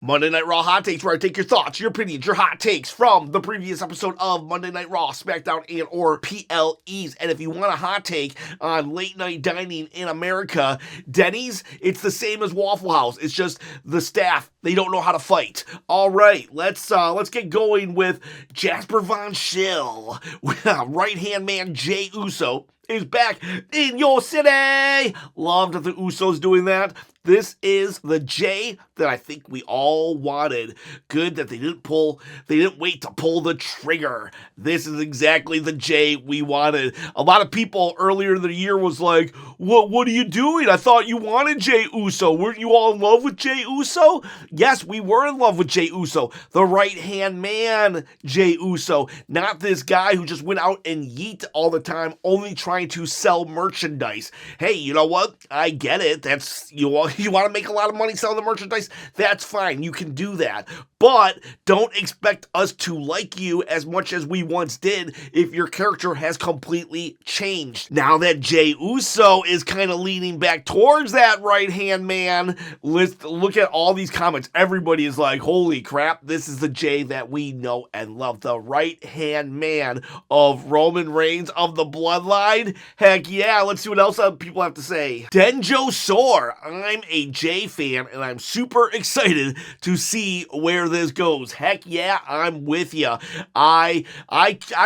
Monday Night Raw Hot Takes, where I take your thoughts, your opinions, your hot takes from the previous episode of Monday Night Raw, SmackDown, and or PLEs. And if you want a hot take on late night dining in America, Denny's, it's the same as Waffle House. It's just the staff, they don't know how to fight. All right, let's get going with Jasper Von Schill. Right-hand man Jey Uso is back in your city. Love that the Usos doing that. This is the Jey that I think we all wanted. Good that they didn't wait to pull the trigger. This is exactly the Jey we wanted. A lot of people earlier in the year was like, what are you doing? I thought you wanted Jey Uso. Weren't you all in love with Jey Uso? Yes, we were in love with Jey Uso. The right-hand man, Jey Uso. Not this guy who just went out and yeet all the time, only trying to sell merchandise. Hey, you know what? I get it. That's, you want to make a lot of money selling the merchandise? That's fine. You can do that. But don't expect us to like you as much as we once did if your character has completely changed. Now that Jey Uso is kind of leaning back towards that right-hand man, let's look at all these comments. Everybody is like, holy crap, this is the Jey that we know and love. The right-hand man of Roman Reigns of the Bloodline. Heck yeah, let's see what else people have to say. Denjo Sore, I'm a Jey fan and I'm super excited to see where this goes. Heck yeah, I'm with ya. I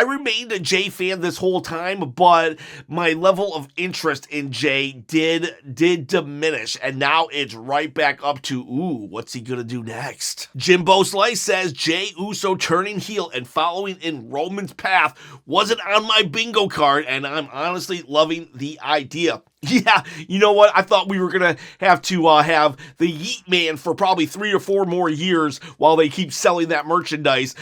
remained a Jey fan this whole time, but my level of interest in Jey did diminish, and now it's right back up to, ooh, what's he gonna do next? Jimbo Slice says Jey Uso turning heel and following in Roman's path wasn't on my bingo card, and I'm honestly loving the idea. Yeah, you know what? I thought we were going to have the Yeet Man for probably 3 or 4 more years while they keep selling that merchandise.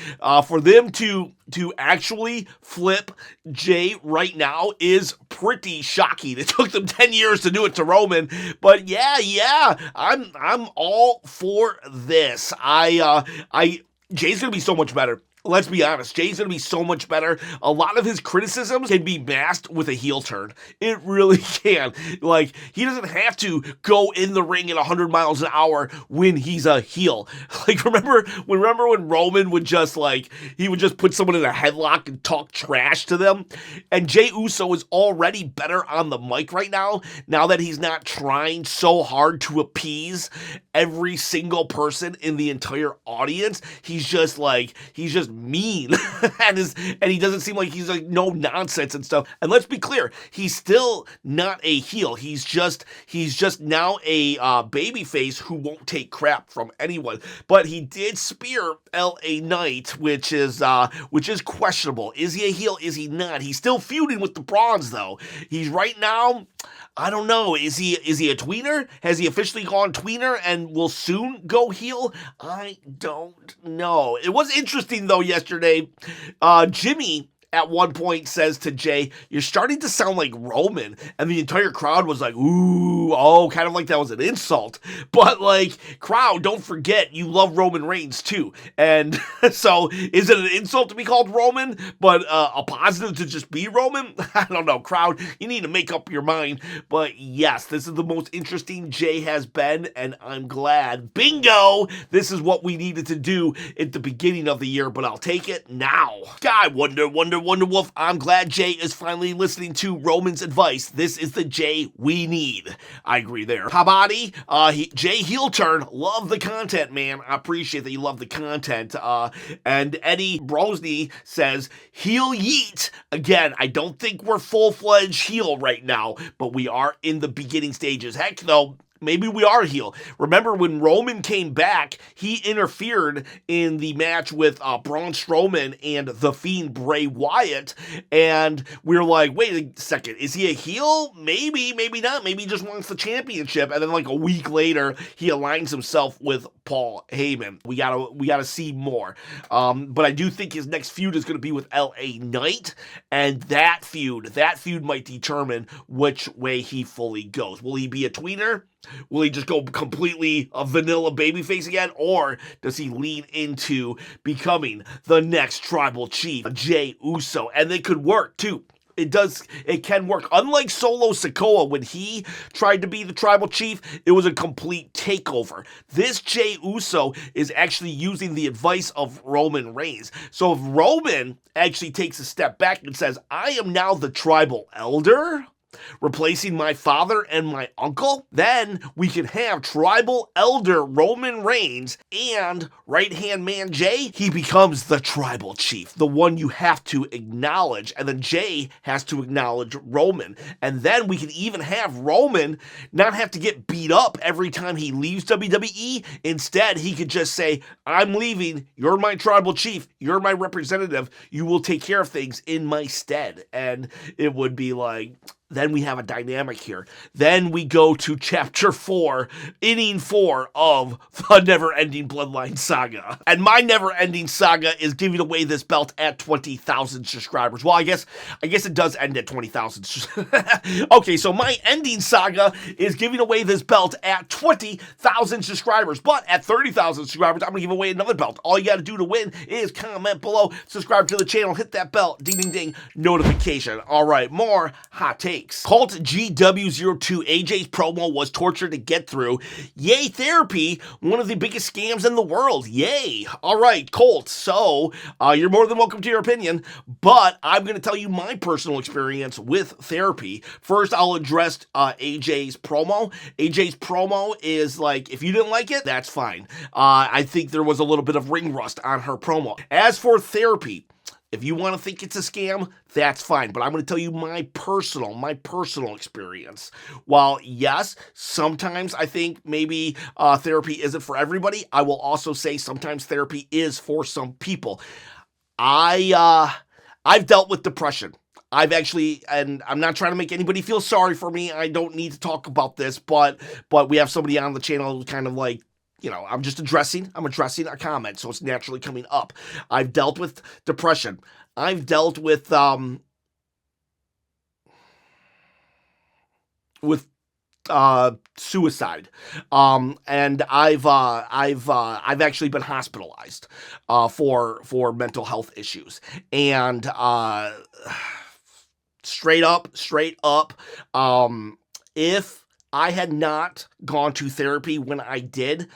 For them to actually flip Jey right now is pretty shocking. It took them 10 years to do it to Roman, but yeah, I'm all for this. Jey's going to be so much better. Let's be honest, Jey's going to be so much better. A lot of his criticisms can be masked with a heel turn. It really can. Like, he doesn't have to go in the ring at 100 miles an hour when he's a heel. Like, remember when Roman would just, he would just put someone in a headlock and talk trash to them? And Jey Uso is already better on the mic right now that he's not trying so hard to appease every single person in the entire audience. He's just mean and he doesn't seem like he's like no nonsense and stuff. And let's be clear, he's still not a heel. He's just now a babyface who won't take crap from anyone. But he did spear LA Knight, which is questionable. Is he a heel? Is he not? He's still feuding with the Brawns though. He's right now, I don't know. Is he a tweener? Has he officially gone tweener and will soon go heel? I don't know. It was interesting though yesterday. Jimmy at one point says to Jey, "You're starting to sound like Roman," and the entire crowd was like, "Ooh, oh," kind of like that was an insult. But crowd, don't forget you love Roman Reigns too, and so is it an insult to be called Roman, but a positive to just be Roman? I don't know, crowd. You need to make up your mind. But yes, this is the most interesting Jey has been, and I'm glad. Bingo! This is what we needed to do at the beginning of the year, but I'll take it now. God, Wonder Wolf, I'm glad Jey is finally listening to Roman's advice. This is the Jey we need. I agree there. Habadi, Jey heel turn. Love the content, man. I appreciate that you love the content. And Eddie Brosny says, heel yeet. Again, I don't think we're full-fledged heel right now, but we are in the beginning stages. Heck, though, maybe we are heel. Remember when Roman came back, he interfered in the match with Braun Strowman and The Fiend Bray Wyatt, and we were like, wait a second, is he a heel? Maybe, maybe not. Maybe he just wants the championship. And then a week later, he aligns himself with Paul Heyman. We gotta see more. But I do think his next feud is going to be with LA Knight, and that feud might determine which way he fully goes. Will he be a tweener? Will he just go completely a vanilla babyface again? Or does he lean into becoming the next tribal chief, Jey Uso? And they could work too. it can work. Unlike Solo Sikoa, when he tried to be the tribal chief, it was a complete takeover. This Jey Uso is actually using the advice of Roman Reigns. So if Roman actually takes a step back and says, I am now the tribal elder, replacing my father and my uncle, then we can have tribal elder Roman Reigns and right-hand man Jey. He becomes the tribal chief, the one you have to acknowledge, and then Jey has to acknowledge Roman. And then we can even have Roman not have to get beat up every time he leaves WWE. Instead, he could just say, I'm leaving, you're my tribal chief, you're my representative, you will take care of things in my stead. And it would be like, then we have a dynamic here. Then we go to chapter 4, inning 4 of the never-ending Bloodline saga. And my never-ending saga is giving away this belt at 20,000 subscribers. Well, I guess it does end at 20,000. Okay, so my ending saga is giving away this belt at 20,000 subscribers. But at 30,000 subscribers, I'm going to give away another belt. All you got to do to win is comment below, subscribe to the channel, hit that bell, ding, ding, ding, notification. All right, more hot takes. Cult GW02, AJ's promo was torture to get through. Yay therapy, one of the biggest scams in the world. Yay. All right, Colt. So you're more than welcome to your opinion, but I'm going to tell you my personal experience with therapy. First, I'll address AJ's promo. AJ's promo is like, if you didn't like it, that's fine. I think there was a little bit of ring rust on her promo. As for therapy, if you want to think it's a scam, that's fine. But I'm going to tell you my personal experience. While, yes, sometimes I think maybe therapy isn't for everybody, I will also say sometimes therapy is for some people. I've dealt with depression. I've actually, and I'm not trying to make anybody feel sorry for me. I don't need to talk about this, but we have somebody on the channel who's kind of like, you know, I'm addressing a comment, so it's naturally coming up. I've dealt with depression. I've dealt with suicide. And I've actually been hospitalized for mental health issues. And straight up, if I had not gone to therapy when I did,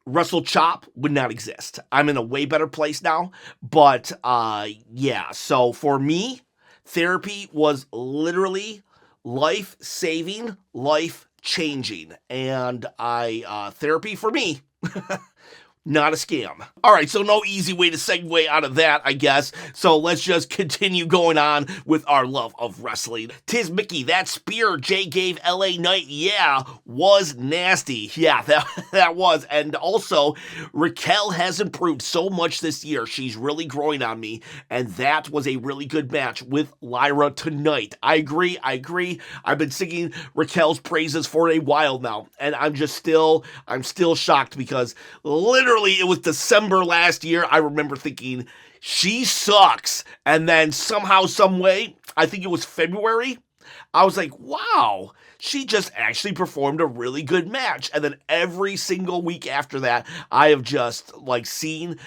Wrestle Chop would not exist. I'm in a way better place now, but yeah, so for me, therapy was literally life-saving, life-changing, and therapy for me, not a scam. All right, so no easy way to segue out of that, I guess. So let's just continue going on with our love of wrestling. Tiz Mickey, that spear Jey gave LA Knight, yeah, was nasty. Yeah, that was. And also, Raquel has improved so much this year. She's really growing on me. And that was a really good match with Lyra tonight. I agree. I've been singing Raquel's praises for a while now. And I'm still shocked because literally it was December last year. I remember thinking, she sucks. And then somehow, some way, I think it was February, I was like, wow, she just actually performed a really good match. And then every single week after that, I have just like seen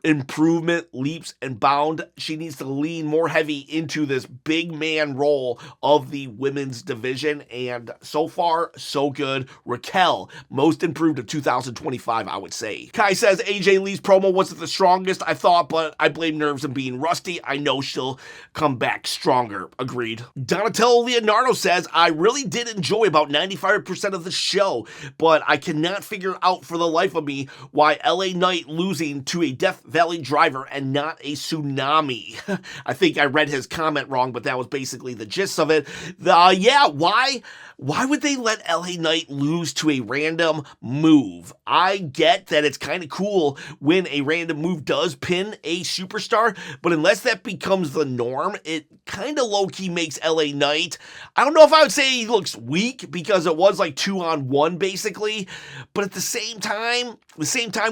improvement, leaps and bound. She needs to lean more heavy into this big man role of the women's division, and so far, so good. Raquel, most improved of 2025, I would say. Kai says, AJ Lee's promo wasn't the strongest, I thought, but I blame nerves and being rusty. I know she'll come back stronger. Agreed. Donatello Leonardo says, I really did enjoy about 95% of the show, but I cannot figure out for the life of me why LA Knight losing to a Death Valley driver and not a tsunami. I think I read his comment wrong, but that was basically the gist of it. Yeah, why would they let LA Knight lose to a random move? I get that it's kind of cool when a random move does pin a superstar, but unless that becomes the norm, it kind of low-key makes LA Knight, I don't know if I would say he looks weak, because it was like 2-on-1 basically, but at the same time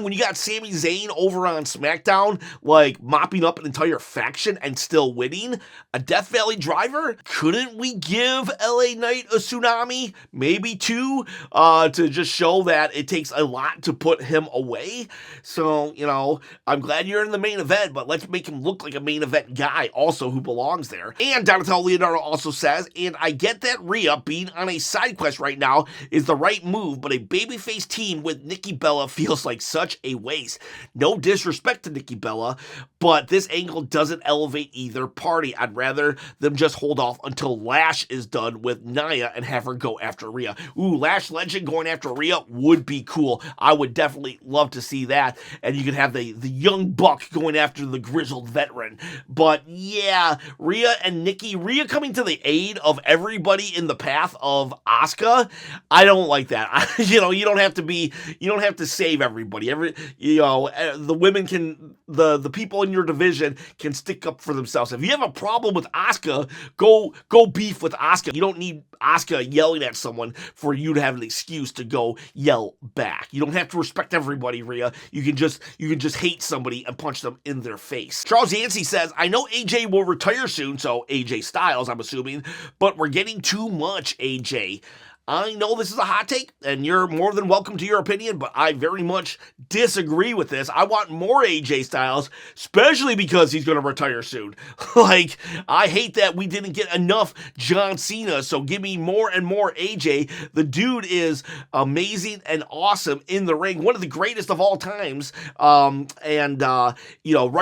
when you got Sami Zayn over on SmackDown, SmackDown, like mopping up an entire faction and still winning. A Death Valley driver? Couldn't we give LA Knight a tsunami? Maybe two, to just show that it takes a lot to put him away. So, you know, I'm glad you're in the main event, but let's make him look like a main event guy also who belongs there. And Donatello Leonardo also says, and I get that Rhea being on a side quest right now is the right move, but a babyface team with Nikki Bella feels like such a waste. No disrespect to Nikki Bella, but this angle doesn't elevate either party. I'd rather them just hold off until Lash is done with Nia and have her go after Rhea. Ooh, Lash Legend going after Rhea would be cool. I would definitely love to see that. And you could have the young buck going after the grizzled veteran. But yeah, Rhea and Nikki, Rhea coming to the aid of everybody in the path of Asuka. I don't like that. You know, you don't have to save everybody. The women can, the people in your division can stick up for themselves. If you have a problem with Asuka, go beef with Asuka. You don't need Asuka yelling at someone for you to have an excuse to go yell back. You don't have to respect everybody, Rhea. You can just hate somebody and punch them in their face. Charles Yancey says, I know AJ will retire soon, so AJ Styles, I'm assuming, but we're getting too much AJ. I know this is a hot take, and you're more than welcome to your opinion, but I very much disagree with this. I want more AJ Styles, especially because he's going to retire soon. Like, I hate that we didn't get enough John Cena, so give me more and more AJ. The dude is amazing and awesome in the ring, one of the greatest of all times, right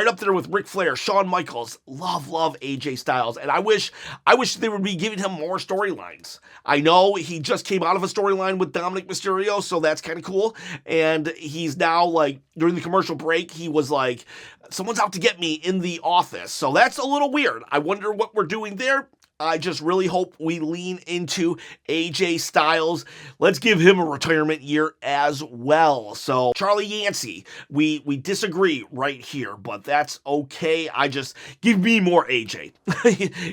up there with Ric Flair, Shawn Michaels. Love AJ Styles, and I wish they would be giving him more storylines. I know he just came out of a storyline with Dominic Mysterio, so that's kind of cool. And he's now, like, during the commercial break, he was like, someone's out to get me in the office. So that's a little weird. I wonder what we're doing there. I just really hope we lean into AJ Styles. Let's give him a retirement year as well. So, Charlie Yancey, we disagree right here, but that's okay. Give me more AJ.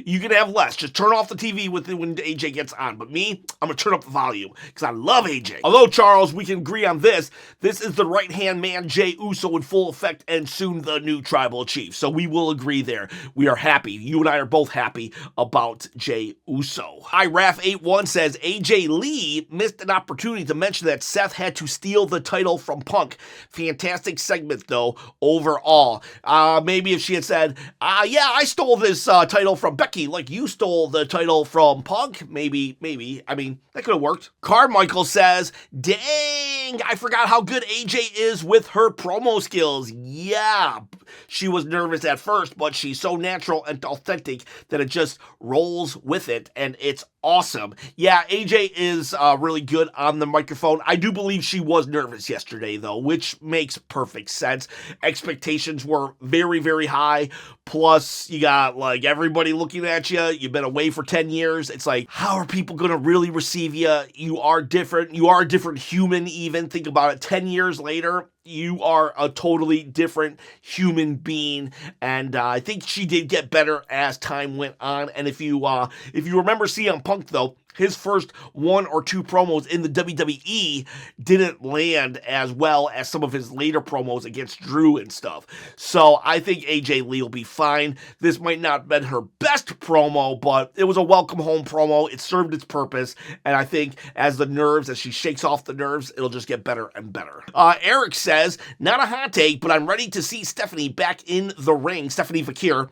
You can have less. Just turn off the TV when AJ gets on. But me, I'm going to turn up the volume because I love AJ. Although, Charles, we can agree on this. This is the right-hand man, Jey Uso, in full effect, and soon the new tribal chief. So we will agree there. We are happy. You and I are both happy about Jey Uso. Raf81 says, AJ Lee missed an opportunity to mention that Seth had to steal the title from Punk. Fantastic segment, though, overall. Maybe if she had said, yeah, I stole this title from Becky, like you stole the title from Punk, maybe. I mean, that could have worked. Carmichael says, dang, I forgot how good AJ is with her promo skills. Yeah, she was nervous at first, but she's so natural and authentic that it just rolls with it, and it's awesome. Yeah, AJ is really good on the microphone. I do believe she was nervous yesterday, though, which makes perfect sense. Expectations were very, very high. Plus, you got, like, everybody looking at you. You've been away for 10 years. It's like, how are people going to really receive you? You are different. You are a different human, even. Think about it. 10 years later, you are a totally different human being, and I think she did get better as time went on. And if you remember CM Punk, though, his first one or two promos in the WWE didn't land as well as some of his later promos against Drew and stuff. So I think AJ Lee will be fine. This might not have been her best promo, but it was a welcome home promo. It served its purpose, and I think as she shakes off the nerves, it'll just get better and better. Eric says, not a hot take, but I'm ready to see Stephanie back in the ring. Stephanie Fakir.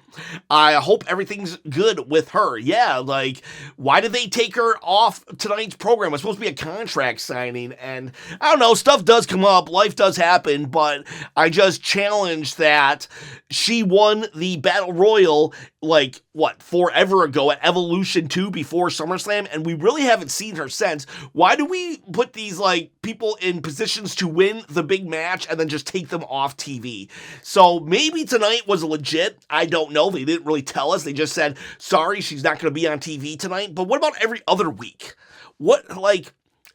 I hope everything's good with her. Yeah, like, why did they take her off tonight's program? It's supposed to be a contract signing, and I don't know, stuff does come up, life does happen, but I just challenge that she won the Battle Royal, like, forever ago at Evolution 2 before SummerSlam, and we really haven't seen her since. Why do we put these, like, people in positions to win the big match and then just take them off TV? So maybe tonight was legit. I don't know. They didn't really tell us. They just said, sorry, she's not going to be on TV tonight. But what about every other week?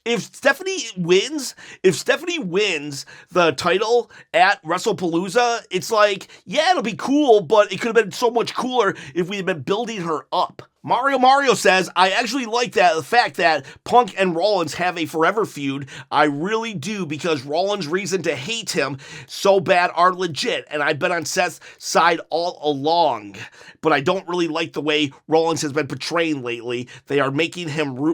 If Stephanie wins the title at WrestlePalooza, it's like, yeah, it'll be cool, but it could have been so much cooler if we had been building her up. Mario says, I actually like the fact that Punk and Rollins have a forever feud. I really do, because Rollins' reason to hate him so bad are legit, and I've been on Seth's side all along. But I don't really like the way Rollins has been portrayed lately. They are making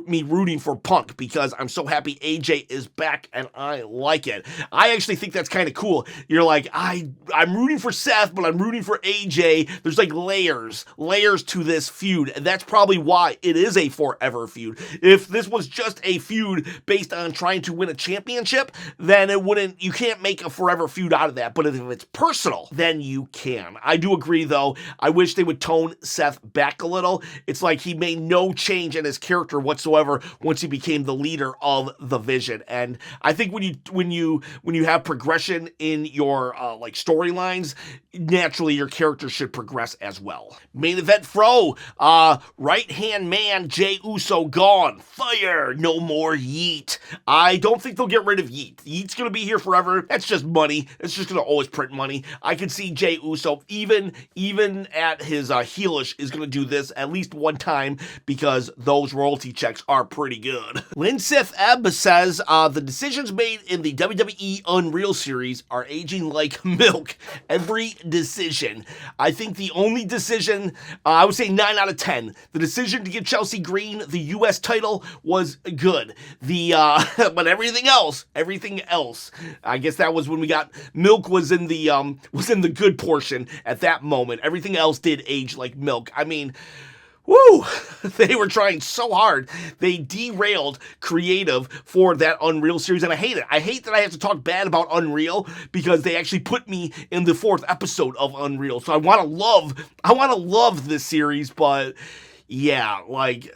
me rooting for Punk, because I'm so happy AJ is back, and I like it. I actually think that's kind of cool. You're like, I'm rooting for Seth, but I'm rooting for AJ. There's like layers to this feud, and that's probably why it is a forever feud. If this was just a feud based on trying to win a championship, then you can't make a forever feud out of that. But if it's personal, then you can. I do agree, though. I wish they would tone Seth back a little. It's like he made no change in his character whatsoever once he became the leader of the Vision. And I think when you have progression in your like storylines, naturally your character should progress as well. Main event Fro, right-hand man Jey Uso gone. Fire, no more Yeet. I don't think they'll get rid of Yeet. Yeet's gonna be here forever. That's just money. It's just gonna always print money. I can see Jey Uso, even at his heelish, is gonna do this at least one time, because those royalty checks are pretty good. Linsith Ebb says, the decisions made in the WWE Unreal series are aging like milk. Every decision. I think the only decision, I would say 9 out of 10. The decision to give Chelsea Green the U.S. title was good. But everything else, I guess that was when we got milk was in the good portion at that moment. Everything else did age like milk. I mean, woo! They were trying so hard. They derailed creative for that Unreal series, and I hate it. I hate that I have to talk bad about Unreal, because they actually put me in the 4th episode of Unreal. So I want to love this series, but yeah, like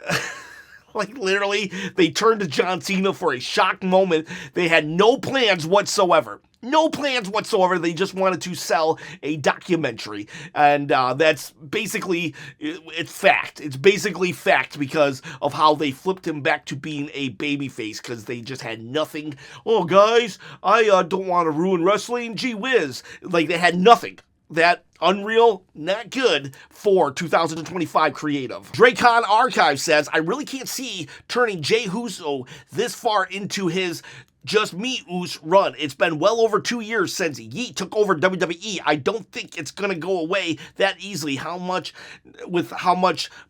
like literally, they turned to John Cena for a shock moment. They had no plans whatsoever. No plans whatsoever. They just wanted to sell a documentary. And that's basically, it's fact. It's basically fact because of how they flipped him back to being a babyface, because they just had nothing. Oh, guys, I don't want to ruin wrestling. Gee whiz. Like, they had nothing. That Unreal, not good for 2025 creative. Dracon Archive says, I really can't see turning Jey Uso this far into his Just Me Us run. It's been well over 2 years since Yeet took over WWE. I don't think it's gonna go away that easily. How much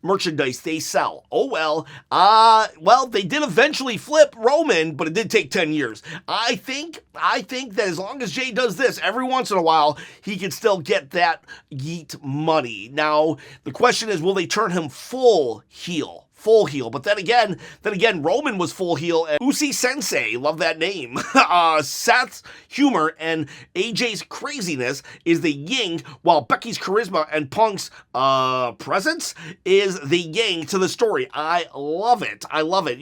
merchandise they sell. Oh well. Well, they did eventually flip Roman, but it did take 10 years. I think that as long as Jey does this every once in a while, he can still get that Yeet money. Now, the question is, will they turn him full heel? But then again, Roman was full heel, and Usi Sensei, love that name. Seth's humor and AJ's craziness is the yin, while Becky's charisma and Punk's presence is the yang to the story. I love it.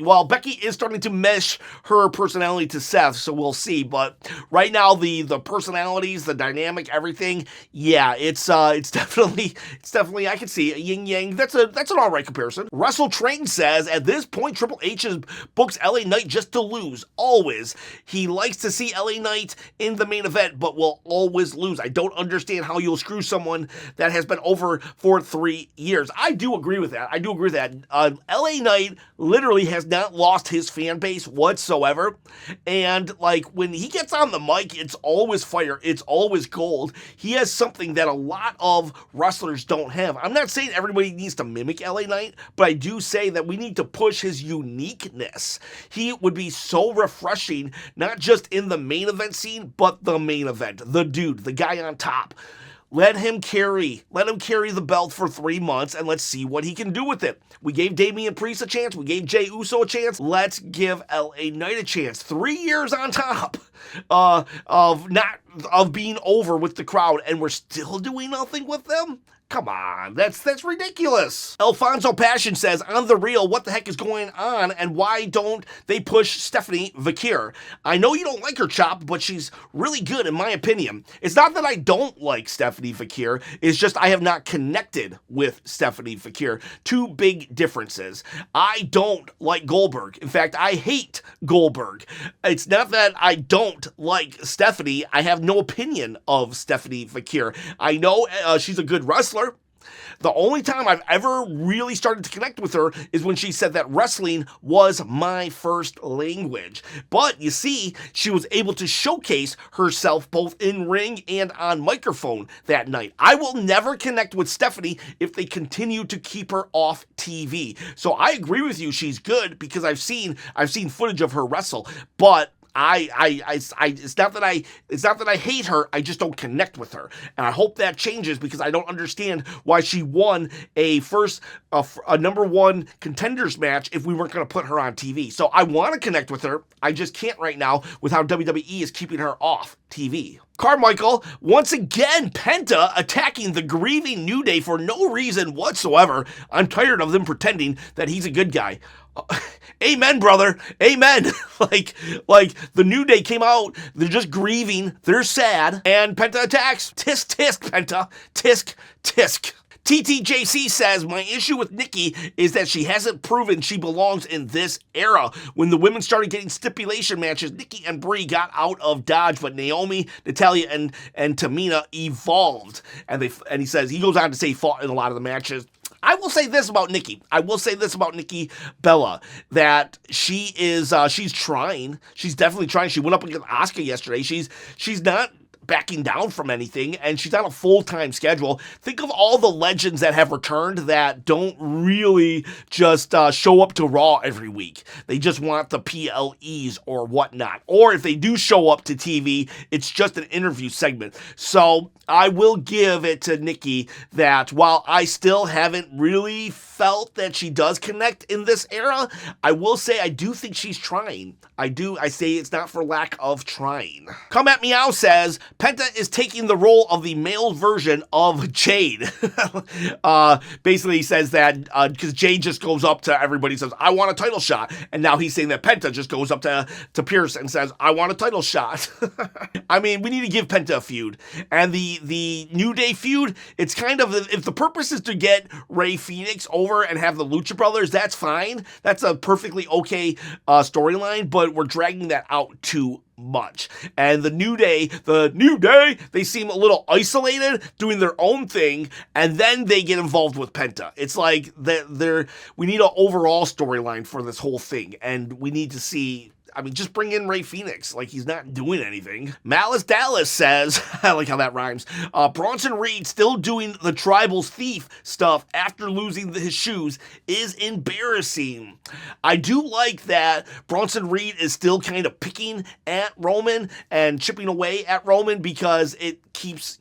While Becky is starting to mesh her personality to Seth, so we'll see. But right now, the personalities, the dynamic, everything, yeah, it's definitely I can see yin yang. That's an alright comparison. Wrestle says, at this point, Triple H books LA Knight just to lose, always. He likes to see LA Knight in the main event, but will always lose. I don't understand how you'll screw someone that has been over for 3 years. I do agree with that. LA Knight literally has not lost his fan base whatsoever, and like when he gets on the mic, it's always fire, it's always gold. He has something that a lot of wrestlers don't have. I'm not saying everybody needs to mimic LA Knight, but I do say that we need to push his uniqueness. He would be so refreshing, not just in the main event scene, but the main event. The dude, the guy on top. Let him carry the belt for 3 months, and let's see what he can do with it. We gave Damian Priest a chance. We gave Jey Uso a chance. Let's give LA Knight a chance. 3 years on top of being over with the crowd, and we're still doing nothing with them? Come on, that's ridiculous. Alfonso Passion says, on the real, what the heck is going on, and why don't they push Stephanie Vakir? I know you don't like her, Chop, but she's really good in my opinion. It's not that I don't like Stephanie Vakir, it's just I have not connected with Stephanie Vakir. 2 big differences. I don't like Goldberg. In fact, I hate Goldberg. It's not that I don't like Stephanie, I have no opinion of Stephanie Vakir. I know she's a good wrestler. The only time I've ever really started to connect with her is when she said that wrestling was my first language. But you see, she was able to showcase herself both in ring and on microphone that night. I will never connect with Stephanie if they continue to keep her off TV. So I agree with you, she's good because I've seen footage of her wrestle, but it's not that I hate her, I just don't connect with her. And I hope that changes because I don't understand why she won a number one contenders match if we weren't going to put her on TV. So I want to connect with her, I just can't right now with how WWE is keeping her off TV. Carmichael, once again, Penta attacking the grieving New Day for no reason whatsoever. I'm tired of them pretending that he's a good guy. Amen, brother. Amen. like the New Day came out, they're just grieving, they're sad, and Penta attacks. Tisk, tisk, Penta. Tisk, tisk. TTJC says, my issue with Nikki is that she hasn't proven she belongs in this era. When the women started getting stipulation matches, Nikki and Brie got out of Dodge, but Naomi, Natalya, and Tamina evolved. And he says, he goes on to say fought in a lot of the matches. I will say this about Nikki. Nikki Bella, that she's trying. She's definitely trying. She went up against Asuka yesterday. She's not backing down from anything, and she's on a full-time schedule. Think of all the legends that have returned that don't really just show up to Raw every week. They just want the PLEs or whatnot. Or if they do show up to TV, it's just an interview segment. So I will give it to Nikki that while I still haven't really felt that she does connect in this era, I will say I do think she's trying. I say it's not for lack of trying. Come At Meow says, Penta is taking the role of the male version of Jade. Basically, he says that because Jade just goes up to everybody and says, I want a title shot. And now he's saying that Penta just goes up to Pierce and says, I want a title shot. I mean, we need to give Penta a feud. And the New Day feud, it's kind of, if the purpose is to get Rey Fenix over and have the Lucha Brothers, that's fine. That's a perfectly okay storyline, but we're dragging that out too much. And the New Day, they seem a little isolated, doing their own thing, and then they get involved with Penta. It's like we need an overall storyline for this whole thing, and we need to see. I mean, just bring in Rey Fenix. Like, he's not doing anything. Malice Dallas says, I like how that rhymes, Bronson Reed still doing the Tribals thief stuff after losing his shoes is embarrassing. I do like that Bronson Reed is still kind of picking at Roman and chipping away at Roman because it keeps,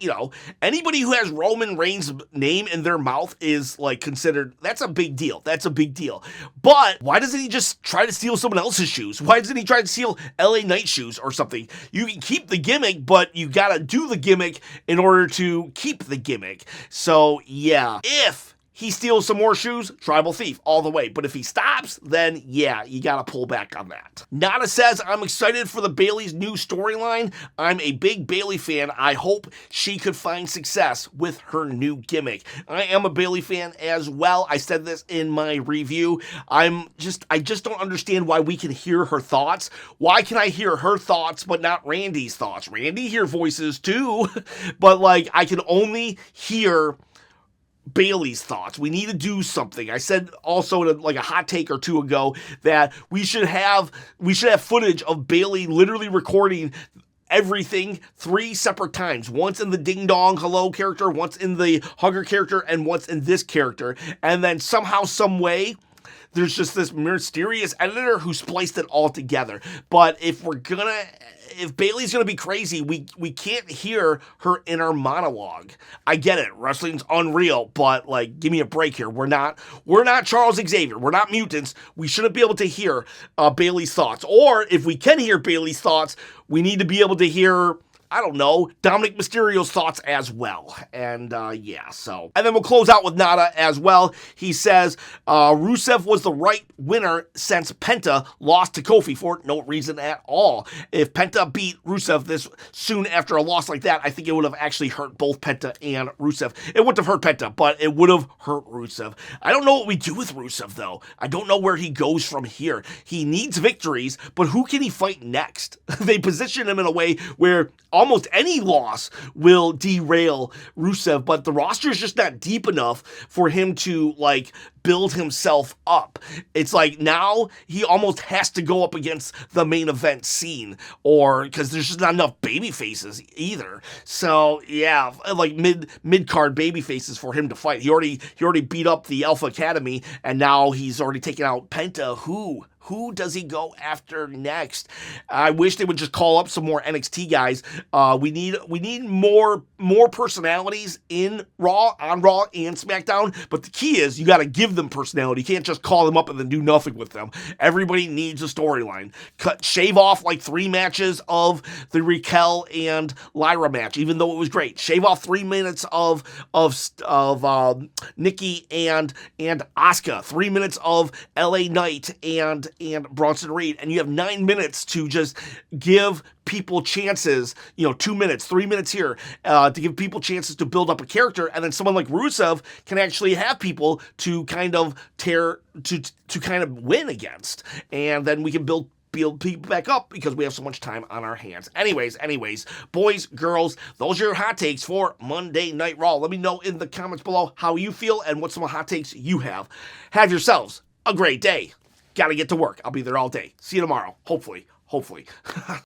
anybody who has Roman Reigns' name in their mouth is, like, considered, that's a big deal. That's a big deal. But why doesn't he just try to steal someone else's shoes? Why doesn't he try to steal LA Knight shoes or something? You can keep the gimmick, but you gotta do the gimmick in order to keep the gimmick. So, yeah. If he steals some more shoes, tribal thief all the way. But if he stops, then yeah, you gotta pull back on that. Nada says, I'm excited for the Bayley's new storyline. I'm a big Bayley fan. I hope she could find success with her new gimmick. I am a Bayley fan as well. I said this in my review. I just don't understand why we can hear her thoughts. Why can I hear her thoughts but not Randy's thoughts? Randy hears voices too, but like I can only hear Bayley's thoughts. We need to do something. I said also in a hot take or two ago that we should have footage of Bayley literally recording everything 3 separate times. Once in the Ding Dong Hello character, once in the Hugger character, and once in this character. And then somehow, some way, there's just this mysterious editor who spliced it all together. But if Bayley's gonna be crazy, we can't hear her inner monologue. I get it, wrestling's unreal, but like, give me a break here. We're not Charles Xavier. We're not mutants. We shouldn't be able to hear Bayley's thoughts. Or if we can hear Bayley's thoughts, we need to be able to hear, I don't know, Dominic Mysterio's thoughts as well. And yeah, so. And then we'll close out with Nada as well. He says, Rusev was the right winner since Penta lost to Kofi for no reason at all. If Penta beat Rusev this soon after a loss like that, I think it would have actually hurt both Penta and Rusev. It wouldn't have hurt Penta, but it would have hurt Rusev. I don't know what we do with Rusev, though. I don't know where he goes from here. He needs victories, but who can he fight next? They position him in a way where almost any loss will derail Rusev, but the roster is just not deep enough for him to, like, build himself up. It's like now he almost has to go up against the main event scene, or because there's just not enough baby faces either. So yeah, like mid card baby faces for him to fight. He already beat up the Alpha Academy, and now he's already taken out Penta. Who does he go after next? I wish they would just call up some more NXT guys. We need more personalities in Raw, on Raw and SmackDown. But the key is you got to give them personality. You can't just call them up and then do nothing with them. Everybody needs a storyline. Shave off like 3 matches of the Raquel and Lyra match, even though it was great. Shave off 3 minutes of Nikki and Asuka. 3 minutes of LA Knight and Bronson Reed, and you have 9 minutes to just give people chances, 2 minutes, 3 minutes here, to give people chances to build up a character, and then someone like Rusev can actually have people to kind of kind of win against, and then we can build people back up because we have so much time on our hands. Anyways, boys, girls, those are your hot takes for Monday Night Raw. Let me know in the comments below how you feel and what some hot takes you have. Have yourselves a great day. Gotta get to work. I'll be there all day. See you tomorrow. Hopefully.